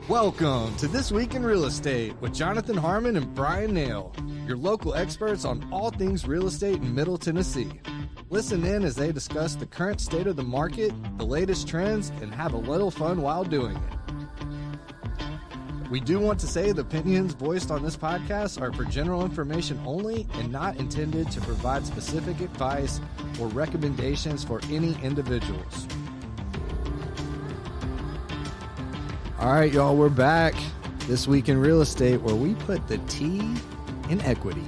Welcome to This Week in Real Estate with Jonathan Harmon and Bryan Nale, your local experts on all things real estate in Middle Tennessee. Listen in as they discuss the current state of the market, the latest trends, and have a little fun while doing it. We do want to say the opinions voiced on this podcast are for general information only and not intended to provide specific advice or recommendations for any individuals. All right, y'all, we're back. This Week in Real Estate, where we put the T in equity.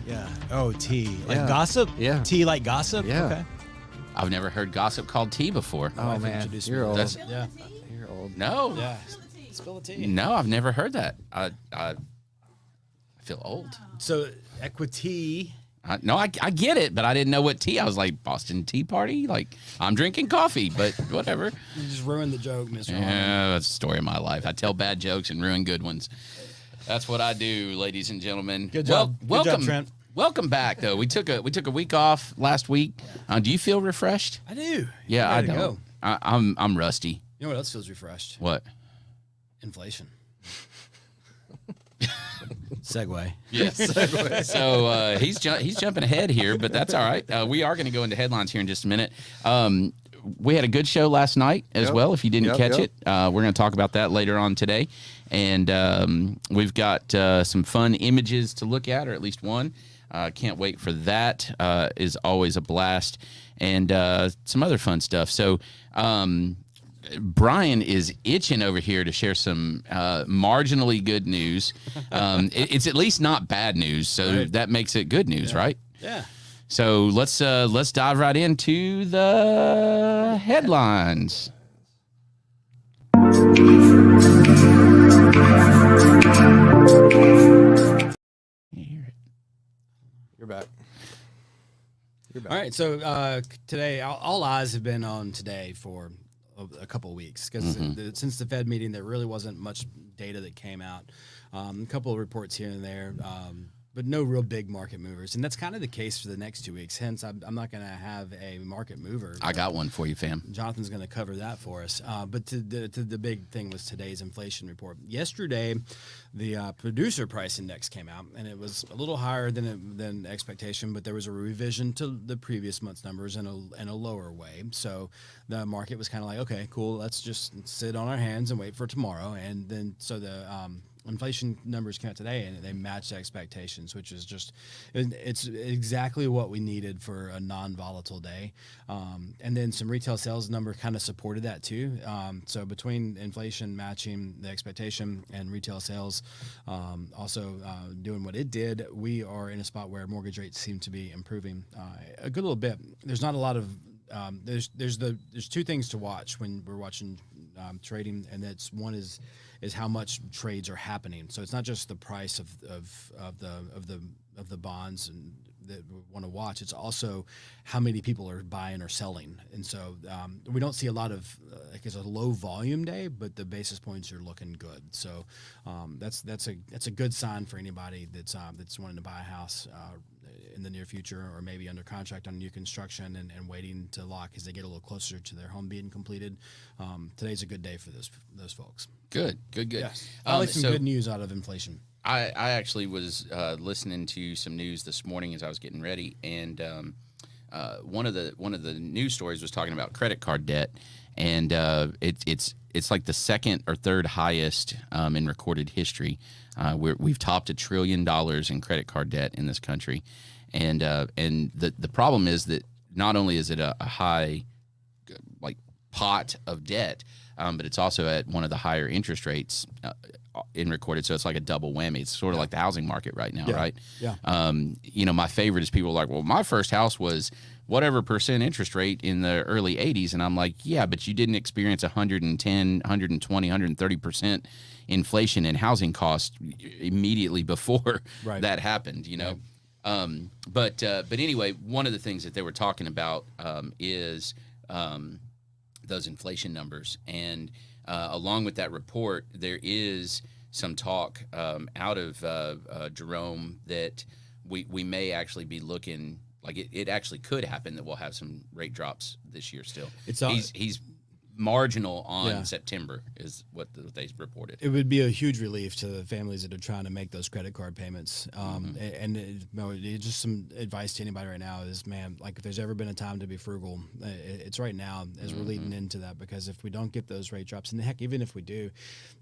Yeah. Oh, tea. Like gossip? Yeah. Tea like gossip? Yeah. Okay. I've never heard gossip called tea before. Oh, man, you're old. Yeah. You're old. No. Yeah. Spill the tea. No, I've never heard that. I feel old. So, equity. No, I get it, but I didn't know what tea. I was like, Boston Tea Party? Like, I'm drinking coffee, but whatever. You just ruined the joke, Mr. Harmon. Yeah, that's the story of my life. I tell bad jokes and ruin good ones. That's what I do, ladies and gentlemen. Good job. Welcome, Good job, Trent. Welcome back, though. We took a week off last week. Do you feel refreshed? I do. Yeah, I Ready to don't. go. I'm rusty. You know what else feels refreshed? What? Inflation. Segue. Yes. So he's jumping ahead here, but that's all right. We are going to go into headlines here in just a minute. We had a good show last night as well. If you didn't catch it, we're going to talk about that later on today. And we've got some fun images to look at, or at least one. Can't wait for that. Is always a blast. And some other fun stuff. So Bryan is itching over here to share some marginally good news. It's at least not bad news, so that makes it good news, right? Yeah. So let's dive right into the headlines. You're back. All right. So today, all eyes have been on today for a couple of weeks because since the Fed meeting, there really wasn't much data that came out. A couple of reports here and there, but no real big market movers. And that's kind of the case for the next 2 weeks. Hence, I'm not going to have a market mover. I got one for you, fam. Jonathan's going to cover that for us. But the big thing was today's inflation report. Yesterday, the producer price index came out, and it was a little higher than expectation, but there was a revision to the previous month's numbers in a lower way. So the market was kind of like, okay, cool, let's just sit on our hands and wait for tomorrow. And then so the inflation numbers came out today, and they matched expectations, which is it's exactly what we needed for a non-volatile day. And then some retail sales number kind of supported that too. So between inflation matching the expectation and retail sales also doing what it did, we are in a spot where mortgage rates seem to be improving a good little bit. There's not a lot of there's two things to watch when we're watching trading, and that's one is how much trades are happening. So it's not just the price of the bonds and that we want to watch. It's also how many people are buying or selling. And so we don't see a lot of like it's a low volume day, but the basis points are looking good. So that's a good sign for anybody that's wanting to buy a house in the near future, or maybe under contract on new construction and waiting to lock as they get a little closer to their home being completed. Today's a good day for those folks. Good. Yes. I like some good news out of inflation. I actually was listening to some news this morning as I was getting ready, and one of the news stories was talking about credit card debt, and it's like the second or third highest in recorded history. We've topped $1 trillion in credit card debt in this country, and the problem is that not only is it a high like pot of debt, but it's also at one of the higher interest rates in recorded. So it's like a double whammy. It's sort of like the housing market right now, right? Yeah. My favorite is people are like, well, my first house was whatever percent interest rate in the early 80s. And I'm like, yeah, but you didn't experience 110, 120, 130% inflation in housing costs immediately before that happened, But anyway, one of the things that they were talking about is those inflation numbers. And along with that report, there is some talk out of Jerome that we may actually be looking like it actually could happen that we'll have some rate drops this year still. marginal on September is what they reported. It would be a huge relief to the families that are trying to make those credit card payments. Just some advice to anybody right now is, man, like if there's ever been a time to be frugal, it's right now as we're leading into that, because if we don't get those rate drops, and heck, even if we do,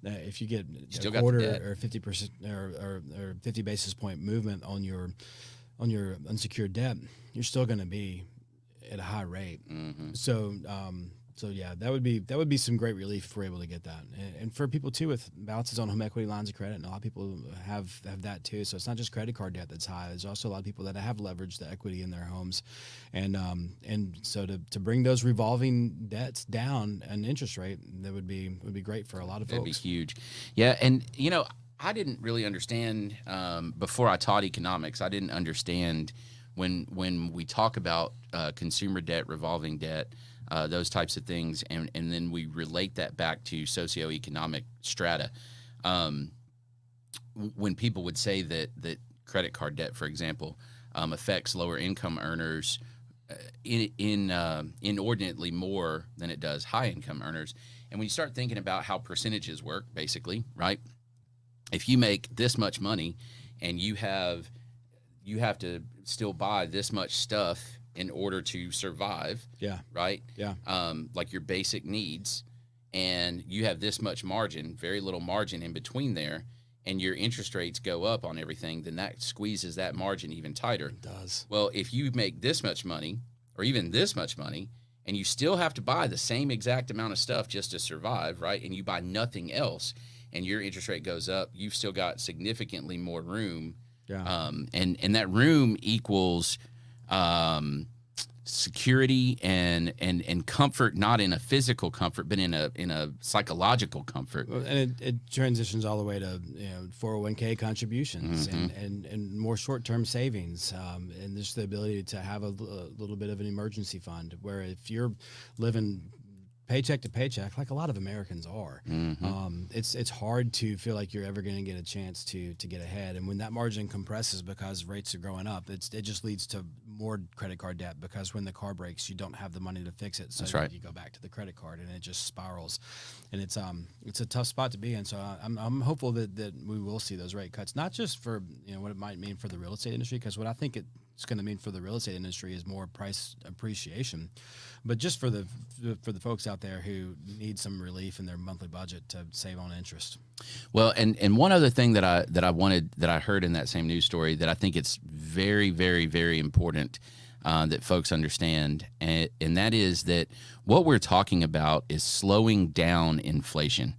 if you get a quarter or 50% or 50 basis point movement on your unsecured debt, you're still going to be at a high rate. So yeah, that would be some great relief if we're able to get that, and for people too with balances on home equity lines of credit, and a lot of people have that too. So it's not just credit card debt that's high. There's also a lot of people that have leveraged the equity in their homes, and so to bring those revolving debts down an interest rate, that would be great for a lot of folks. That'd be huge, yeah. And I didn't really understand before I taught economics. I didn't understand when we talk about consumer debt, revolving debt. Those types of things, and then we relate that back to socioeconomic strata. When people would say that credit card debt, for example, affects lower income earners inordinately more than it does high income earners, and when you start thinking about how percentages work, basically, right? If you make this much money and you have to still buy this much stuff in order to survive, right? Yeah. Like your basic needs, and you have this much margin, very little margin in between there, and your interest rates go up on everything, then that squeezes that margin even tighter. It does. Well, if you make this much money, or even this much money, and you still have to buy the same exact amount of stuff just to survive, right? And you buy nothing else, and your interest rate goes up, you've still got significantly more room. Yeah. And that room equals security and comfort, not in a physical comfort, but in a psychological comfort. And it transitions all the way to 401k contributions and more short-term savings, and just the ability to have a little bit of an emergency fund, where if you're living paycheck to paycheck, like a lot of Americans are, it's hard to feel like you're ever going to get a chance to get ahead. And when that margin compresses because rates are growing up, it just leads to more credit card debt, because when the car breaks, you don't have the money to fix it. So That's right. You go back to the credit card, and it just spirals. And it's a tough spot to be in. So I'm hopeful that we will see those rate cuts, not just for what it might mean for the real estate industry, because what I think it's going to mean for the real estate industry is more price appreciation, but just for the folks out there who need some relief in their monthly budget to save on interest. Well, and one other thing that I heard in that same news story that I think it's very, very, very important that folks understand, and that is that what we're talking about is slowing down inflation.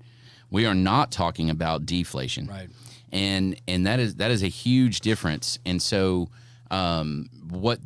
We are not talking about deflation, right? And that is a huge difference. And so what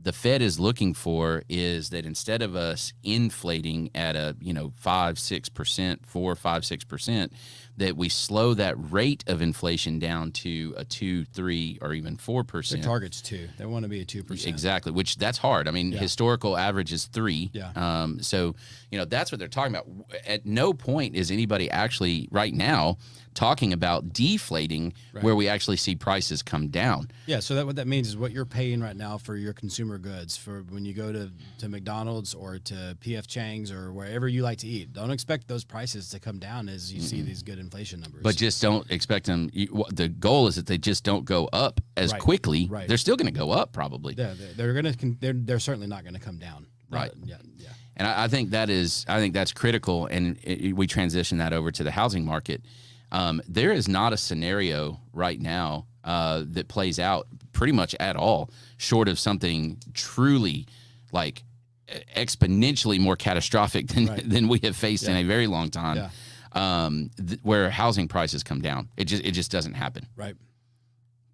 the Fed is looking for is that instead of us inflating at a 5-6%, 4-5-6%, that we slow that rate of inflation down to a 2-3 or even 4%. Their target's 2. They want to be at 2%. Exactly, which that's hard. I mean, historical average is 3. Yeah. So that's what they're talking about. At no point is anybody actually right now talking about deflating, where we actually see prices come down. Yeah, so what that means is what you're paying right now for your consumer goods, for when you go to McDonald's or to P.F. Chang's or wherever you like to eat. Don't expect those prices to come down as you see these good inflation numbers. But just don't expect them. The goal is that they just don't go up as quickly. Right. They're still going to go up probably. Yeah, they're certainly not going to come down. Right. Yeah. And I think that's critical, and we transition that over to the housing market. There is not a scenario right now that plays out pretty much at all, short of something truly like exponentially more catastrophic than we have faced in a very long time, where housing prices come down. It just doesn't happen. Right.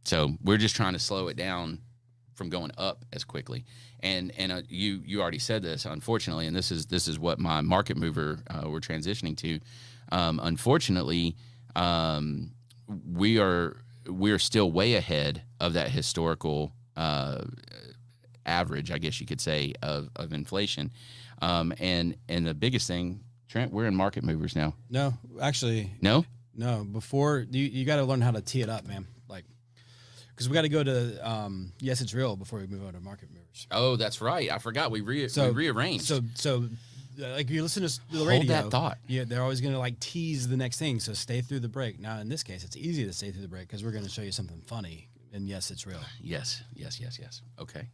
So we're just trying to slow it down from going up as quickly. And you already said this, unfortunately, and this is what my market mover we're transitioning to. Unfortunately, we are still way ahead of that historical average, I guess you could say, of inflation. And the biggest thing, Trent, we're in market movers now. No, actually. No? No. Before, you got to learn how to tee it up, man. Because we got to go to Yes, It's Real before we move on to market movers. Oh, that's right. I forgot. We rearranged. So like you listen to the Hold radio. that thought. Yeah, they're always going to like tease the next thing. So stay through the break. Now, in this case, it's easy to stay through the break because we're going to show you something funny. And yes, it's real. Yes, yes, yes, yes. Okay.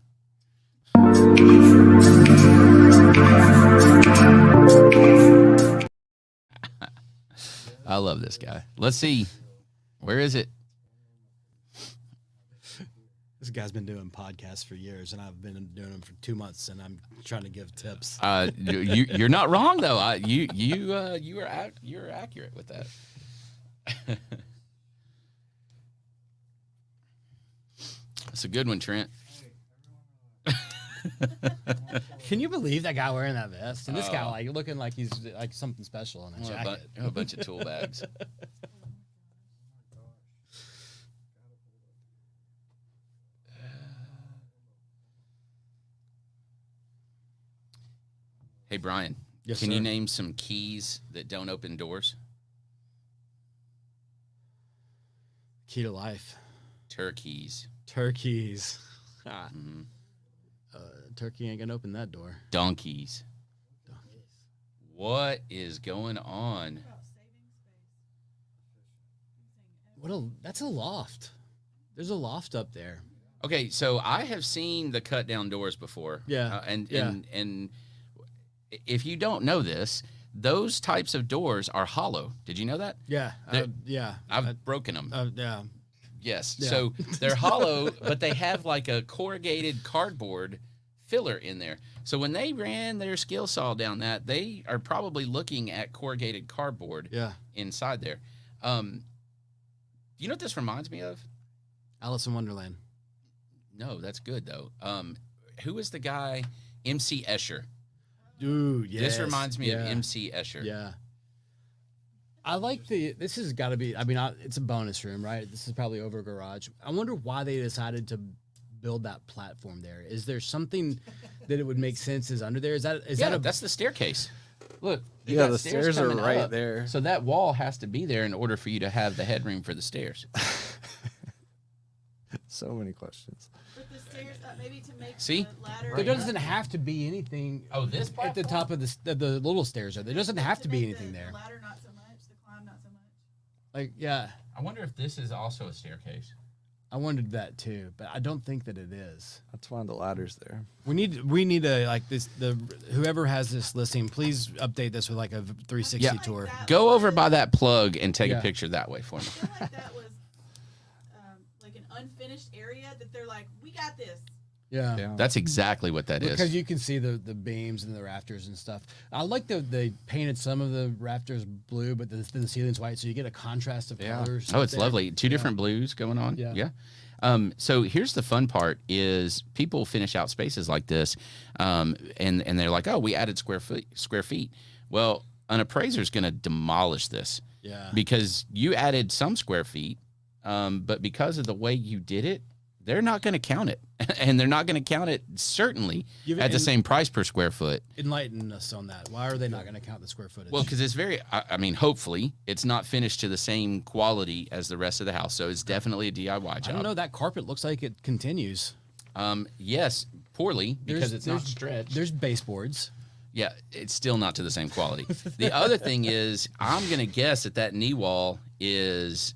I love this guy. Let's see. Where is it? This guy's been doing podcasts for years, and I've been doing them for 2 months, and I'm trying to give tips. You're not wrong though. You're accurate with that. That's a good one, Trent. Can you believe that guy wearing that vest? And this guy like looking like he's like something special in a jacket. A bunch of tool bags. Hey, Brian. Yes, can sir. you name some keys that don't open doors? Key to life. Turkeys. Turkeys. Mhm. Turkey ain't gonna open that door. Donkeys. What is going on? That's a loft. There's a loft up there. Okay, so I have seen the cut down doors before. Yeah. And if you don't know this, those types of doors are hollow. Did you know that? Yeah. Yeah. I've broken them. Yeah. Yes. Yeah. So they're hollow, but they have like a corrugated cardboard filler in there. So when they ran their skill saw down that, they are probably looking at corrugated cardboard inside there. You know what this reminds me of? Alice in Wonderland. No, that's good though. Who is the guy? MC Escher. Dude, yes. This reminds me of MC Escher. Yeah. I like this has got to be, it's a bonus room, right? This is probably over a garage. I wonder why they decided to build that platform there. Is there something that it would make sense is under there? That's the staircase. Look. Yeah, the stairs are right up, there. So that wall has to be there in order for you to have the headroom for the stairs. So many questions. But the stairs, maybe to make See? the ladder. There doesn't have to be anything. Oh, this at the top of the little stairs. There doesn't have to be anything there. The ladder, not so much. The climb, not so much. Like, yeah, I wonder if this is also a staircase. I wondered that too, but I don't think that it is. That's why the ladder's there. We need a like this. Whoever has this listing, please update this with like a 360 tour. Go over by that plug and take a picture that way for me. I feel like that was like an unfinished area that they're like, we got this. Yeah. That's exactly what that is. Because you can see the beams and the rafters and stuff. I like they painted some of the rafters blue, but the ceiling's white, so you get a contrast of colors. Oh, it's lovely. Two different blues going on. Yeah. So here's the fun part is people finish out spaces like this, and they're like, oh, we added square feet. Well, an appraiser is going to demolish this. Yeah. Because you added some square feet, but because of the way you did it, they're not going to count it. And they're not going to count it, certainly, at the same price per square foot. Enlighten us on that. Why are they not going to count the square footage? Well, because it's hopefully, it's not finished to the same quality as the rest of the house. So it's definitely a DIY job. I don't know. That carpet looks like it continues. Yes, poorly, because it's not stretched. There's baseboards. Yeah, it's still not to the same quality. The other thing is, I'm going to guess that knee wall is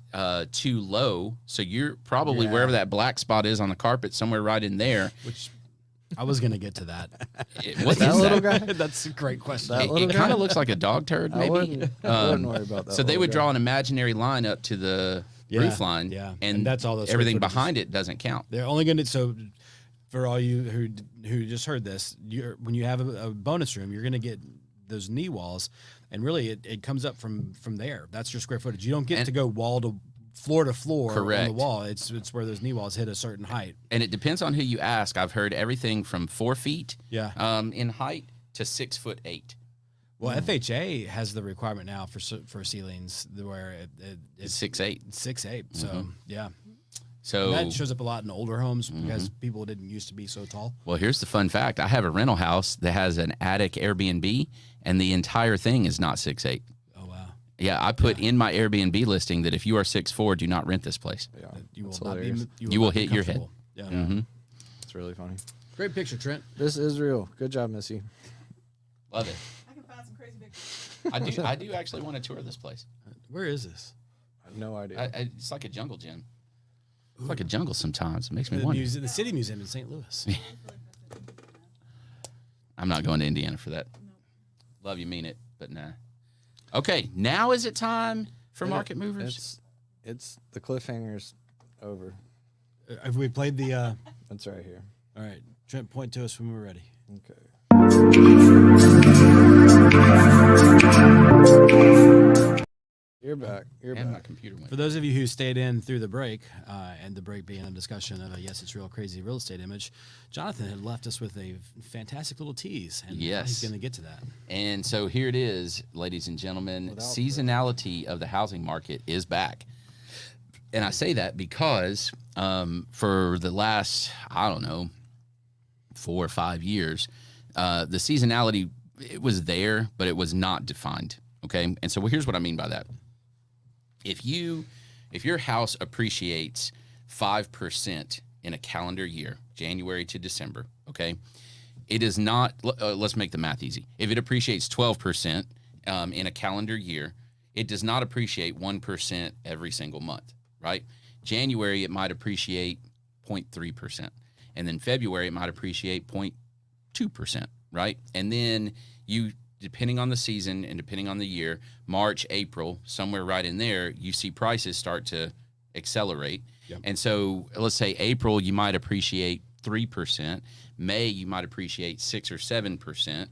too low. So you're probably wherever that black spot is on the carpet, somewhere right in there. Which I was going to get to that. What is that little that? guy? That's a great question. It kind of looks like a dog turd, maybe. I wouldn't worry about that. So they would draw an imaginary line up to the roof line, and that's all those everything square footages. behind it doesn't count. They're only going to, so for all you who just heard this, when you have a bonus room, you're going to get those knee walls, and really it comes up from there. That's your square footage. You don't get to go wall to floor Correct. on the wall. It's where those knee walls hit a certain height. And it depends on who you ask. I've heard everything from 4 feet in height to 6'8". Well, FHA has the requirement now for ceilings where it's 6'8". 6'8". So yeah. So and that shows up a lot in older homes because people didn't used to be so tall. Well, here's the fun fact. I have a rental house that has an attic Airbnb, and the entire thing is not 6'8". Oh, wow. Yeah, I put in my Airbnb listing that if you are 6'4", do not rent this place. Yeah, You will that's not hilarious. be. You will not be hit your head. comfortable. Yeah. Mm-hmm. It's really funny. Great picture, Trent. This is real. Good job, Missy. Love it. I can find some crazy pictures. I do actually want to tour this place. Where is this? I have no idea. It's like a jungle gym. It's like a jungle sometimes. It makes me The wonder. the City Museum in St. Louis. I'm not going to Indiana for that. Nope. Love you, mean it, but nah. Okay, now is it time for market movers? It's the cliffhanger's over. Have we played the? It's right here. All right, Trent, point to us when we're ready. Okay. You're back. You're And my back. computer went. For those of you who stayed in through the break, and the break being a discussion of a Yes, It's Real crazy real estate image, Jonathan had left us with a fantastic little tease, and now Yes. he's going to get to that. And so here it is, ladies and gentlemen. Seasonality of the housing market is back. And I say that because for the last, I don't know, 4 or 5 years, the seasonality, it was there, but it was not defined. Okay. And so here's what I mean by that. If your house appreciates 5% in a calendar year, January to December, okay, it is not, let's make the math easy. If it appreciates 12% in a calendar year, it does not appreciate 1% every single month, right? January, it might appreciate 0.3%. And then February, it might appreciate 0.2%, right? And then depending on the season and depending on the year, March, April, somewhere right in there, you see prices start to accelerate. Yep. And so let's say April, you might appreciate 3%. May, you might appreciate 6 or 7%.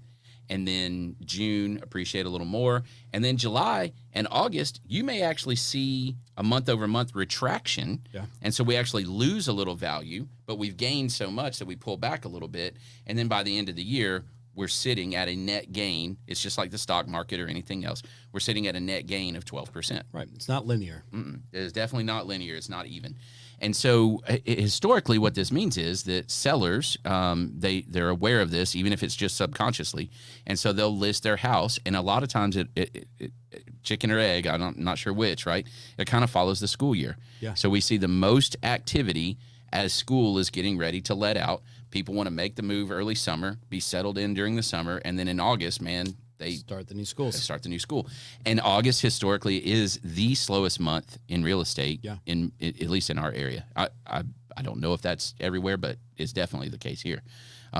And then June, appreciate a little more. And then July and August, you may actually see a month-over-month retraction. Yeah. And so we actually lose a little value, but we've gained so much that we pull back a little bit. And then by the end of the year, we're sitting at a net gain. It's just like the stock market or anything else. We're sitting at a net gain of 12%. Right. It's not linear. It is definitely not linear. It's not even. And so historically what this means is that sellers, they're aware of this, even if it's just subconsciously. And so they'll list their house. And a lot of times it chicken or egg, I'm not sure which, right? It kind of follows the school year. Yeah. So we see the most activity as school is getting ready to let out. People want to make the move early summer, be settled in during the summer. And then in August, man, they Start the new schools. start the new school. And August historically is the slowest month in real estate, Yeah. at least in our area. I don't know if that's everywhere, but it's definitely the case here.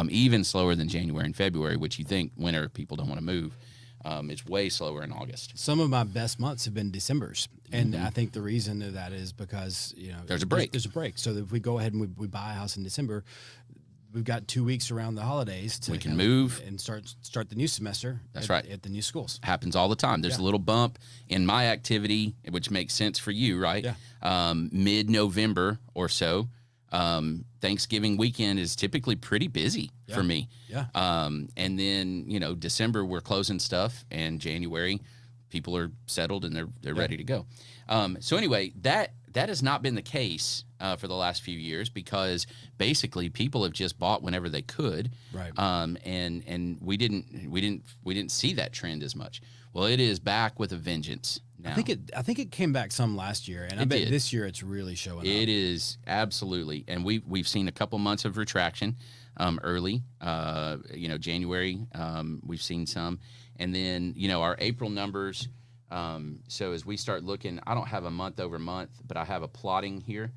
Even slower than January and February, which you think winter people don't want to move. It's way slower in August. Some of my best months have been December's, and I think the reason of that is because There's a break. There's a break. So if we go ahead and we buy a house in December, we've got 2 weeks around the holidays to We can move. and start the new semester. That's at, right. at the new schools. Happens all the time. There's a little bump in my activity, which makes sense for you, right? Yeah. Mid-November or so. Thanksgiving weekend is typically pretty busy for me. Yeah. And then, December we're closing stuff, and January people are settled and they're ready to go. So anyway, that has not been the case for the last few years because basically people have just bought whenever they could. Right. And we didn't see that trend as much. Well, it is back with a vengeance now. I think it came back some last year, and I bet this year it's really showing up. It is absolutely, and we've seen a couple months of retraction early. January we've seen some, and then our April numbers. So as we start looking, I don't have a month over month, but I have a plotting here,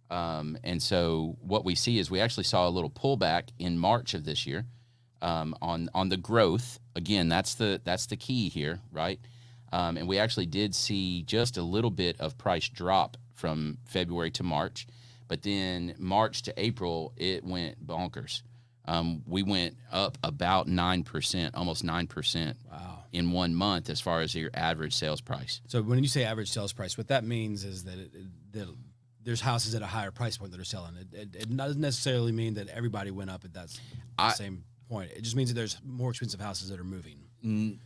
and so what we see is we actually saw a little pullback in March of this year on the growth. Again, that's the key here, right? And we actually did see just a little bit of price drop from February to March, but then March to April, it went bonkers. We went up about 9%, almost 9%. Wow. In 1 month as far as your average sales price. So when you say average sales price, what that means is that that there's houses at a higher price point that are selling. It doesn't necessarily mean that everybody went up at that same point. It just means that there's more expensive houses that are moving.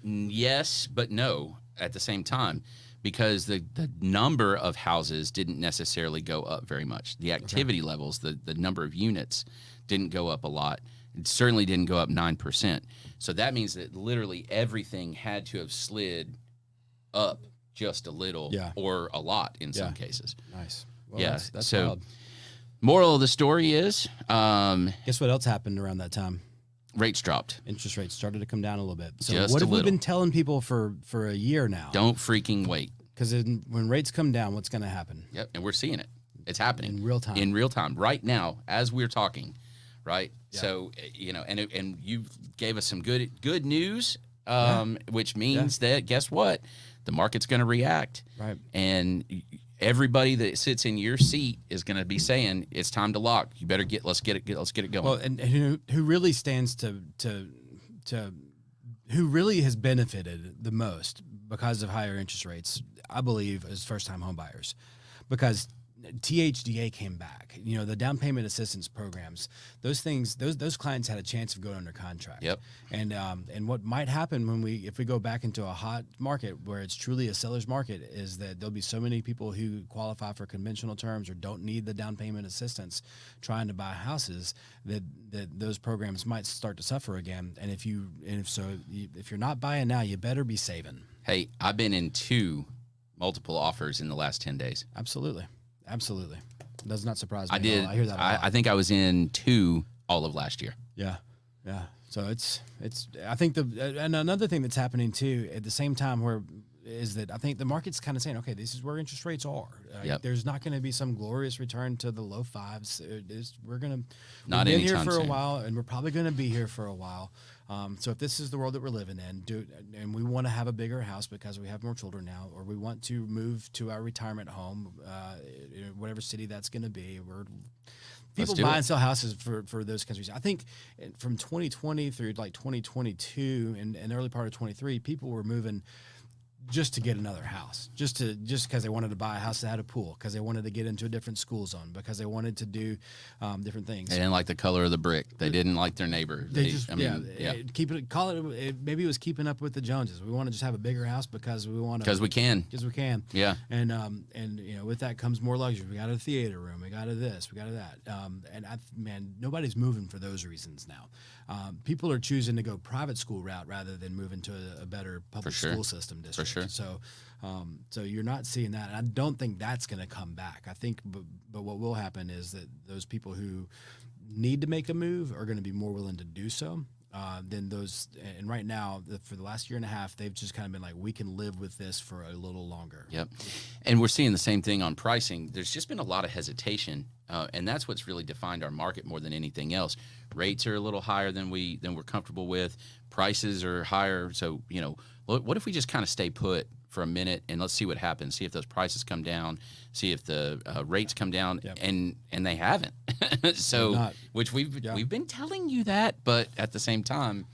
Yes, but no at the same time, because the number of houses didn't necessarily go up very much. The activity levels, the number of units didn't go up a lot. It certainly didn't go up 9%. So that means that literally everything had to have slid up just a little or a lot in some cases. Nice. Well, Yeah. That's So wild. moral of the story is Guess what else happened around that time? Rates dropped. Interest rates started to come down a little bit. So Just what a have we little. been telling people for a year now? Don't freaking wait. Because when rates come down, what's going to happen? Yep, and we're seeing it. It's happening In real time. In real time, right now, as we're talking, right? Yeah. So and you gave us some good news, which means that guess what, the market's going to react, Right. And everybody that sits in your seat is going to be saying it's time to lock. You better let's get it going. Well, and who really stands to who really has benefited the most because of higher interest rates, I believe, is first-time home buyers, because THDA came back. The down payment assistance programs, those things, those clients had a chance of going under contract. Yep. And what might happen if we go back into a hot market where it's truly a seller's market is that there'll be so many people who qualify for conventional terms or don't need the down payment assistance trying to buy houses that those programs might start to suffer again. And if you're not buying now, you better be saving. Hey, I've been in 2 multiple offers in the last 10 days. Absolutely. Does not surprise me. I did. I hear that a lot. I think I was in 2 all of last year. Yeah. So it's. I think and another thing that's happening too at the same time is that I think the market's kind of saying, okay, this is where interest rates are. Yep. There's not going to be some glorious return to the low 5s. We've been anytime here for soon. a while, and we're probably going to be here for a while. So if this is the world that we're living in, and we want to have a bigger house because we have more children now, or we want to move to our retirement home, whatever city that's going to be, people buy and sell houses for those kinds of reasons. I think from 2020 through like 2022 and the early part of 23, people were moving just to get another house, just because they wanted to buy a house that had a pool, because they wanted to get into a different school zone, because they wanted to do different things. They didn't like the color of the brick. They didn't like their neighbor. Maybe it was keeping up with the Joneses. We want to just have a bigger house because we want to. Because we can. Yeah. And with that comes more luxury. We got a theater room. We got a this. We got a that. Nobody's moving for those reasons now. People are choosing to go private school route rather than move into a better public school system district. For sure. So you're not seeing that. And I don't think that's going to come back. I think, but what will happen is that those people who need to make a move are going to be more willing to do so than those. And right now, for the last year and a half, they've just kind of been like, we can live with this for a little longer. Yep. And we're seeing the same thing on pricing. There's just been a lot of hesitation, and that's what's really defined our market more than anything else. Rates are a little higher than we're comfortable with. Prices are higher. So, what if we just kind of stay put for a minute and let's see what happens? See if those prices come down. See if the rates come down. Yep. And they haven't. So, which we've been telling you that, but at the same time,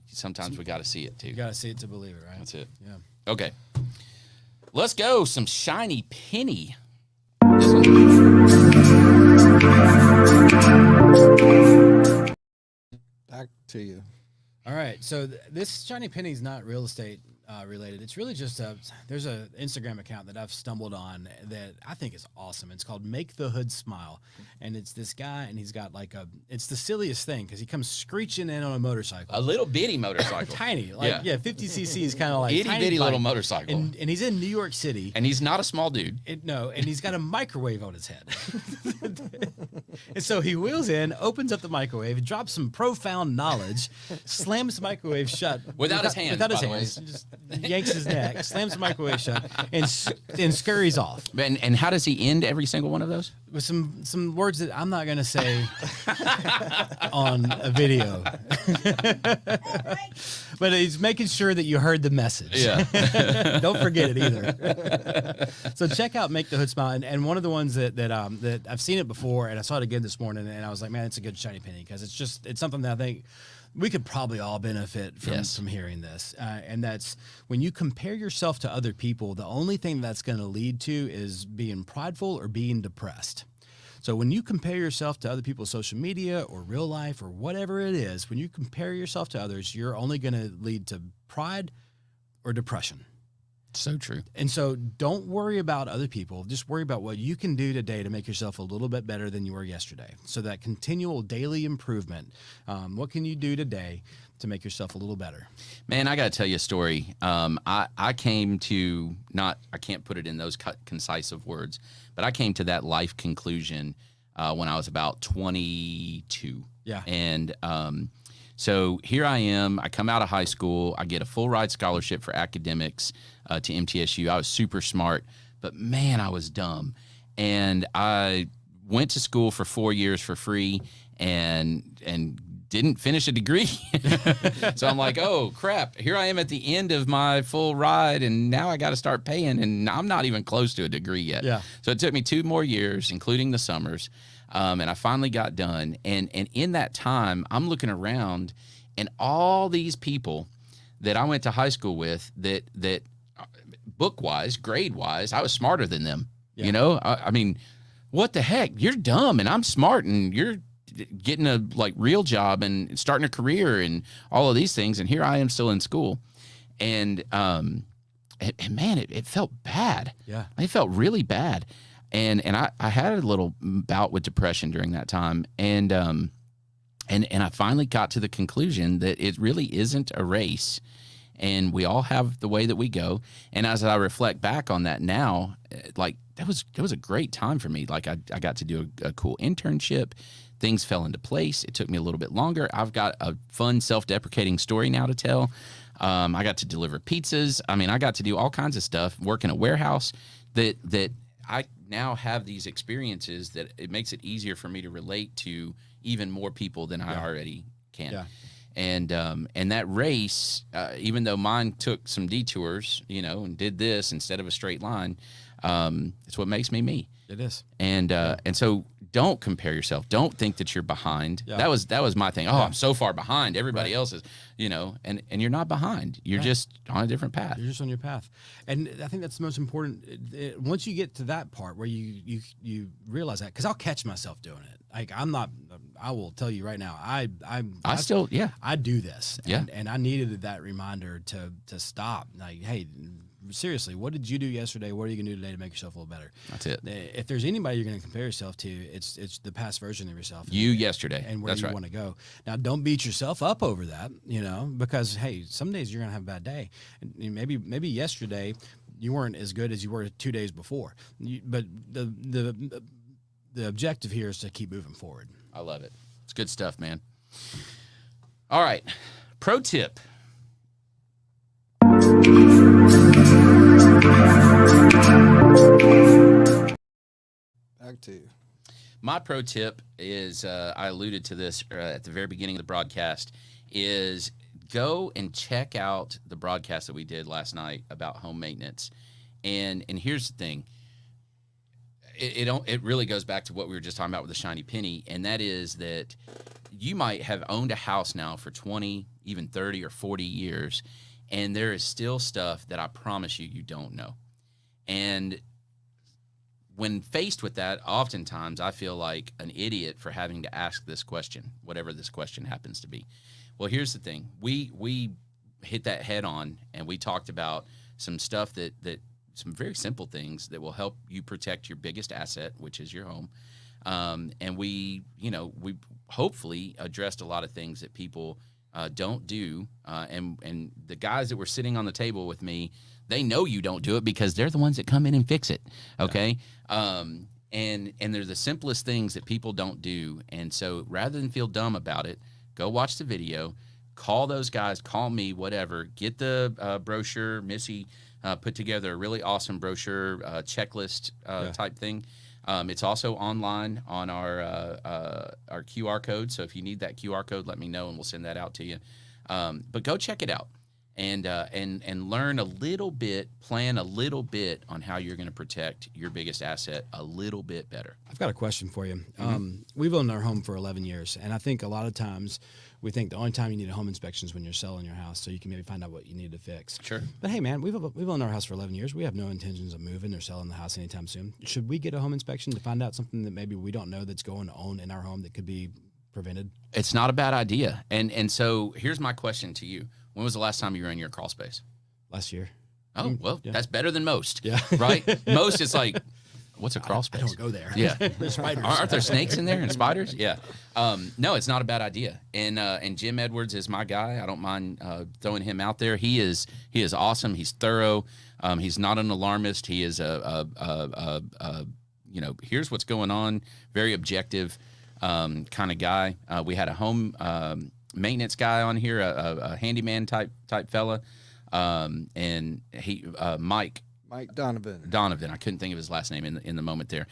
sometimes we got to see it too. You got to see it to believe it, right? That's it. Yeah. Okay. Let's go. Some shiny penny. Back to you. All right, so this shiny penny is not real estate related. It's really just there's an Instagram account that I've stumbled on that I think is awesome. It's called Make the Hood Smile, and it's this guy, and he's got it's the silliest thing because he comes screeching in on a motorcycle, A little bitty motorcycle. tiny, 50 cc is kind of like Itty tiny bitty bike. little motorcycle. and he's in New York City. And he's not a small dude. And he's got a microwave on his head. And so he wheels in, opens up the microwave, drops some profound knowledge, slams the microwave shut. Without his hands, Without his by the way. hands. Just yanks his neck, slams the microwave shut, and scurries off. And how does he end every single one of those? With some words that I'm not going to say on a video. But he's making sure that you heard the message. Yeah. Don't forget it either. So check out Make the Hood Smile. And one of the ones that I've seen it before, and I saw it again this morning, and I was like, man, it's a good shiny penny because it's something that I think we could probably all benefit from hearing this. And that's when you compare yourself to other people, the only thing that's going to lead to is being prideful or being depressed. So when you compare yourself to other people's social media or real life or whatever it is, when you compare yourself to others, you're only going to lead to pride or depression. So true. And so don't worry about other people. Just worry about what you can do today to make yourself a little bit better than you were yesterday. So that continual daily improvement. What can you do today to make yourself a little better? Man, I got to tell you a story. I came to I can't put it in those concise of words, but I came to that life conclusion when I was about 22. Yeah. And So here I am. I come out of high school. I get a full ride scholarship for academics to MTSU. I was super smart, but man, I was dumb. And I went to school for 4 years for free and didn't finish a degree. So I'm like, oh crap, here I am at the end of my full ride and now I got to start paying and I'm not even close to a degree yet. Yeah. So it took me 2 more years, including the summers. And I finally got done. And in that time, I'm looking around and all these people that I went to high school with that book wise, grade wise, I was smarter than them. Yeah. You know, I mean, what the heck? You're dumb and I'm smart and you're getting a like real job and starting a career and all of these things. And here I am still in school. And man, it felt bad. Yeah. It felt really bad. And I had a little bout with depression during that time. And I finally got to the conclusion that it really isn't a race. And we all have the way that we go. And as I reflect back on that now, like that was a great time for me. Like I got to do a cool internship. Things fell into place. It took me a little bit longer. I've got a fun self-deprecating story now to tell. I got to deliver pizzas. I mean, I got to do all kinds of stuff, work in a warehouse that I now have these experiences that it makes it easier for me to relate to even more people than I already can. Yeah. And that race, even though mine took some detours, you know, and did this instead of a straight line, it's what makes me me. It is. And so don't compare yourself. Don't think that you're behind. Yeah. That was my thing. Oh, I'm so far behind. Everybody else is, you know, and you're not behind. You're just on a different path. You're just on your path. And I think that's the most important. Once you get to that part where you realize that, because I'll catch myself doing it. Like I will tell you right now, I still do this. Yeah. And I needed that reminder to stop. Like, hey, seriously, what did you do yesterday? What are you going to do today to make yourself a little better? That's it. If there's anybody you're going to compare yourself to, it's the past version of yourself. You yesterday. And where That's you right. want to go. Now, don't beat yourself up over that, you know, because, hey, some days you're going to have a bad day. And maybe yesterday you weren't as good as you were 2 days before. But the objective here is to keep moving forward. I love it. It's good stuff, man. All right. Pro tip. Back to you. My pro tip is, I alluded to this at the very beginning of the broadcast, is go and check out the broadcast that we did last night about home maintenance. And here's the thing. It really goes back to what we were just talking about with the shiny penny, and that is that you might have owned a house now for 20, even 30 or 40 years, and there is still stuff that I promise you don't know. And when faced with that, oftentimes I feel like an idiot for having to ask this question, whatever this question happens to be. Well, here's the thing. We hit that head on, and we talked about some stuff that some very simple things that will help you protect your biggest asset, which is your home. And we hopefully addressed a lot of things that people don't do. And the guys that were sitting on the table with me, they know you don't do it because they're the ones that come in and fix it. Okay. Yeah. And they're the simplest things that people don't do. And so rather than feel dumb about it, go watch the video, call those guys, call me, whatever, get the brochure. Missy put together a really awesome brochure checklist type thing. It's also online on our QR code. So if you need that QR code, let me know and we'll send that out to you. But go check it out and learn a little bit, plan a little bit on how you're going to protect your biggest asset a little bit better. I've got a question for you. Mm-hmm. We've owned our home for 11 years, and I think a lot of times we think the only time you need a home inspection is when you're selling your house, so you can maybe find out what you need to fix. Sure. But hey, man, we've owned our house for 11 years. We have no intentions of moving or selling the house anytime soon. Should we get a home inspection to find out something that maybe we don't know that's going on in our home that could be prevented? It's not a bad idea. And so here's my question to you. When was the last time you were in your crawl space? Last year. Oh, well, That's better than most. Yeah. Right? Most is like, what's a crawl space? I don't go there. Yeah. There's spiders. Aren't there snakes in there and spiders? Yeah. No, it's not a bad idea. And Jim Edwards is my guy. I don't mind throwing him out there. He is awesome. He's thorough. He's not an alarmist. He is here's what's going on. Very objective kind of guy. We had a home maintenance guy on here, a handyman type fella, and he Mike Donovan. I couldn't think of his last name in the moment there.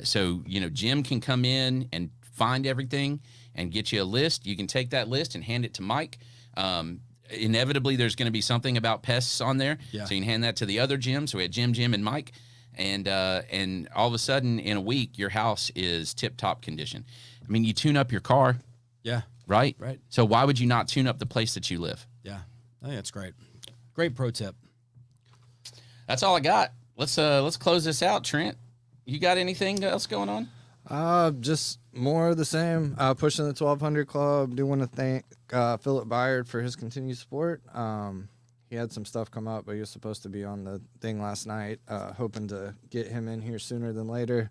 So Jim can come in and find everything and get you a list. You can take that list and hand it to Mike. Inevitably, there's going to be something about pests on there, so you can hand that to the other Jim. So we had Jim, and Mike, and all of a sudden in a week, your house is tip-top condition. I mean, you tune up your car, right. So why would you not tune up the place that you live? Yeah, I think that's great. Great pro tip. That's all I got. Let's close this out, Trent. You got anything else going on? Just more of the same. Pushing the 1200 Club. Do want to thank Phillip Byard for his continued support. He had some stuff come up, but he was supposed to be on the thing last night. Hoping to get him in here sooner than later.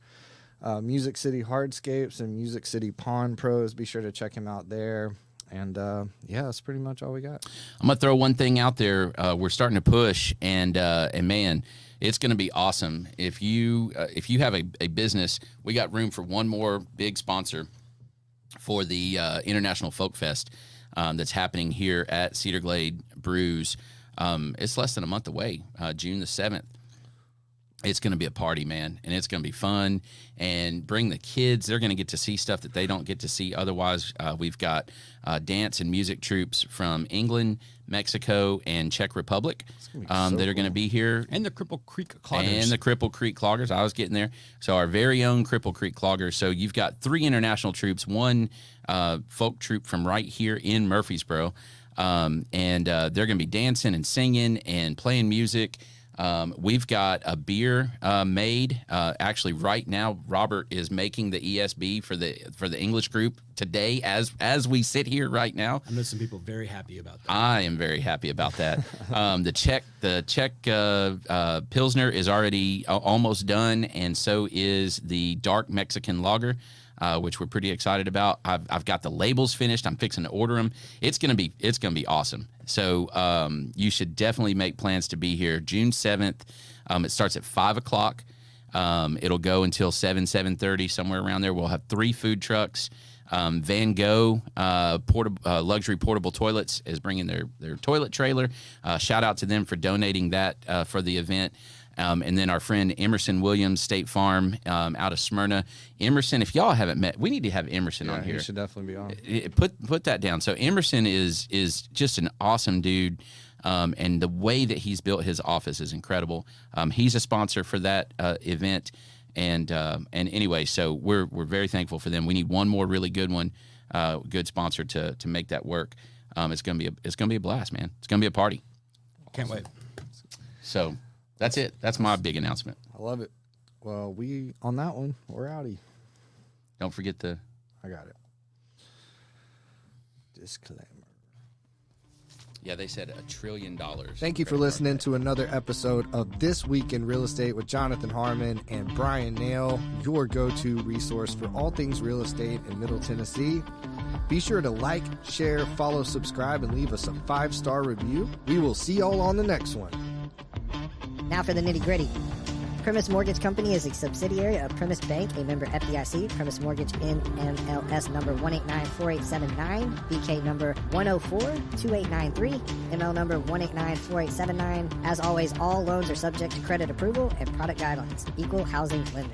Music City Hardscapes and Music City Pawn Pros. Be sure to check him out there. And that's pretty much all we got. I'm gonna throw one thing out there. We're starting to push, and man, it's gonna be awesome if you have a business. We got room for one more big sponsor for the International Folk Fest that's happening here at Cedar Glade Brews. It's less than a month away, June the 7th. It's going to be a party, man, and it's going to be fun. And bring the kids. They're going to get to see stuff that they don't get to see otherwise. We've got dance and music troops from England, Mexico, and Czech Republic that are going to be here. And the Cripple Creek Cloggers. I was getting there. So our very own Cripple Creek Cloggers. So you've got 3 international troops, 1 folk troop from right here in Murfreesboro. And they're going to be dancing and singing and playing music. We've got a beer made. Actually, right now, Robert is making the ESB for the English group today, as we sit here right now. I know some people very happy about that. I am very happy about that. The Czech Pilsner is already almost done, and so is the dark Mexican lager. Which we're pretty excited about. I've got the labels finished. I'm fixing to order them. It's gonna be awesome. So you should definitely make plans to be here June 7th. It starts at 5:00. It'll go until 7:30, somewhere around there. We'll have 3 food trucks. Van Gogh luxury portable toilets is bringing their toilet trailer. Shout out to them for donating that for the event. And then our friend Emerson Williams, State Farm, out of Smyrna. Emerson, if y'all haven't met, we need to have Emerson on here. He should definitely be on. Put that down. So Emerson is just an awesome dude, and the way that he's built his office is incredible. He's a sponsor for that event, and anyway, so we're very thankful for them. We need one more really good one, good sponsor to make that work. It's gonna be a blast, man. It's gonna be a party. Can't wait. So. That's it. That's my big announcement. I love it. Well, on that one, we're outie. Don't forget I got it. Disclaimer. Yeah, they said $1 trillion. Thank you for listening to another episode of This Week in Real Estate with Jonathan Harmon and Bryan Nale, your go-to resource for all things real estate in Middle Tennessee. Be sure to like, share, follow, subscribe, and leave us a 5-star review. We will see y'all on the next one. Now for the nitty-gritty. Primis Mortgage Company is a subsidiary of Primis Bank, a member FDIC. Primis Mortgage NMLS number 1894879, BK number 1042893, ML number 1894879. As always, all loans are subject to credit approval and product guidelines. Equal housing lender.